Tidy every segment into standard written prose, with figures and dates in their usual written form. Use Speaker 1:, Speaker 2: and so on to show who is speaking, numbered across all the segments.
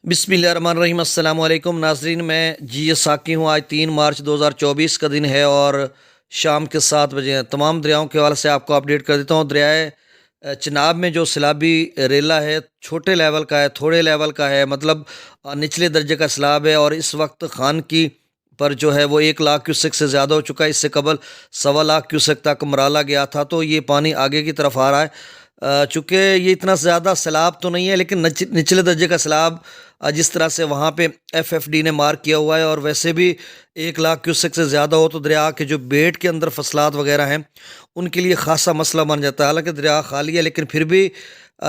Speaker 1: बिस्मिल्लाहिर्रहमानिर्रहीम अस्सलाम वालेकुम नाजरीन, मैं जी साकी हूँ। आज 3 मार्च 2024 का दिन है और शाम के 7 बजे हैं। तमाम दरियाओं के हवाले से आपको अपडेट कर देता हूँ। दरियाए चिनाब में जो सैलाबी रेला है, छोटे लेवल का है, थोड़े लेवल का है, मतलब निचले दर्जे का सैलाब है। और इस वक्त खान की पर जो है वो 1 लाख क्यूसेक से ज़्यादा हो चुका है। इससे कबल 1.25 लाख क्यूसेक तक मराला गया था, तो ये पानी आगे की तरफ आ रहा है। चूँकि ये इतना ज़्यादा सैलाब तो नहीं है, लेकिन निचले दर्जे का सैलाब जिस तरह से वहाँ पे एफएफडी ने मार्क किया हुआ है, और वैसे भी 1 लाख क्यूसेक से ज़्यादा हो तो दरिया के जो बेड के अंदर फसलात वगैरह हैं उनके लिए खासा मसला बन जाता है। हालांकि दरिया खाली है, लेकिन फिर भी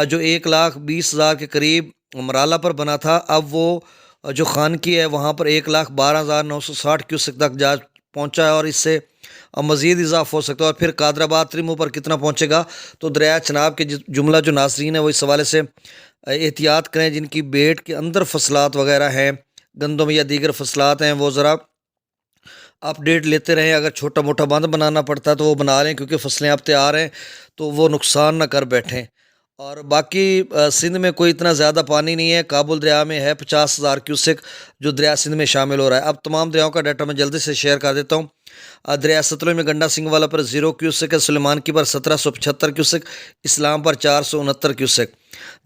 Speaker 1: जो 1,20,000 के करीब मराला पर बना था, अब वो जो खानकी है वहाँ पर 1,12,960 क्यूसेक तक जा पहुँचा है, और इससे मज़ीद इजाफा हो सकता है। और फिर कादराबाद त्रिमू पर कितना पहुँचेगा, तो दरिया चनाब के जुमला जो नासरीन है वो इस हवाले से एहतियात करें। जिनकी बेड के अंदर फसलात वगैरह हैं, गंदम या दीगर फसलात हैं, वो ज़रा अपडेट लेते रहें। अगर छोटा मोटा बंद बनाना पड़ता है तो वो बना लें, क्योंकि फसलें अब तैयार हैं तो वो नुकसान ना कर बैठें। और बाकी सिंध में कोई इतना ज़्यादा पानी नहीं है। काबुल दरिया में है 50,000 क्यूसेक जो दरिया सिंध में शामिल हो रहा है। अब तमाम दरियाओं का डाटा मैं जल्दी से शेयर कर देता हूँ। दरिया सतलुज में गंडा सिंह वाला पर 0 क्यूसेक है, सुलेमान की पर 1775 क्यूसेक, इस्लाम पर 469 क्यूसेक,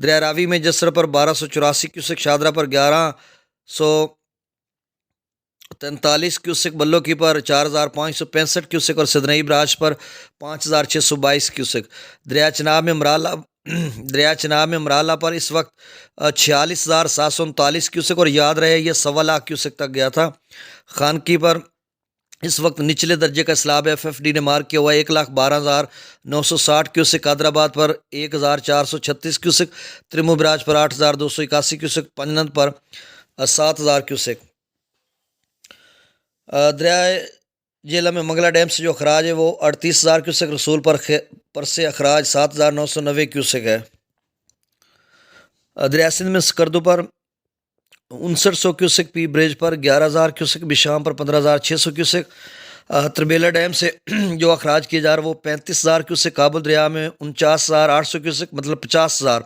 Speaker 1: दरिया रावी में जसर पर 1284 क्यूसेक, शादरा पर 1143 क्यूसेक, बल्लो की पर 4565 क्यूसेक और सदनई ब्राज पर 5622 क्यूसेक। दरिया चनाब में मराला दरिया चनाब में मराला पर इस वक्त 46,739 क्यूसेक, और याद रहे ये 1.25 लाख क्यूसेक तक गया था। खानकी पर इस वक्त निचले दर्जे का सैलाब एफएफडी ने मार्क किया हुआ 1,12,960 क्यूसेक, हैदराबाद पर 1,436 क्यूसेक, त्रिमुबराज पर 8,281 क्यूसेक, पंजनद पर 7,000 क्यूसेक। दरिया जेला में मंगला डैम से जो अखराज है वो 38,000 क्यूसेक, रसूल पर से अखराज 7,990 क्यूसेक है। दरिया सिंध में स्कर्दू पर 5900 क्यूसेक, पी ब्रिज पर 11,000 क्यूसेक, बिशाम पर 15,600 क्यूसेक। तरबेला डैम से जो अखराज किए जा रहे वो 35,000 क्यूसेक, काबुल दरिया में 49,800 क्यूसेक, मतलब 50,000।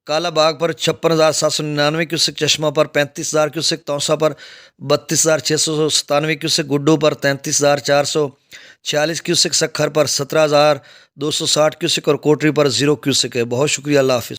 Speaker 1: काला बाग पर 56,799 क्यूसेक, चश्मा पर 35,000 क्यूसेक, तौसा पर 32,697 क्यूसेक, गुड्डू पर 33,446 क्यूसेक, सखर पर 17,260 क्यूसेक और कोटरी पर 0 क्यूसेक है। बहुत शुक्रिया, अल्लाह हाफिज़।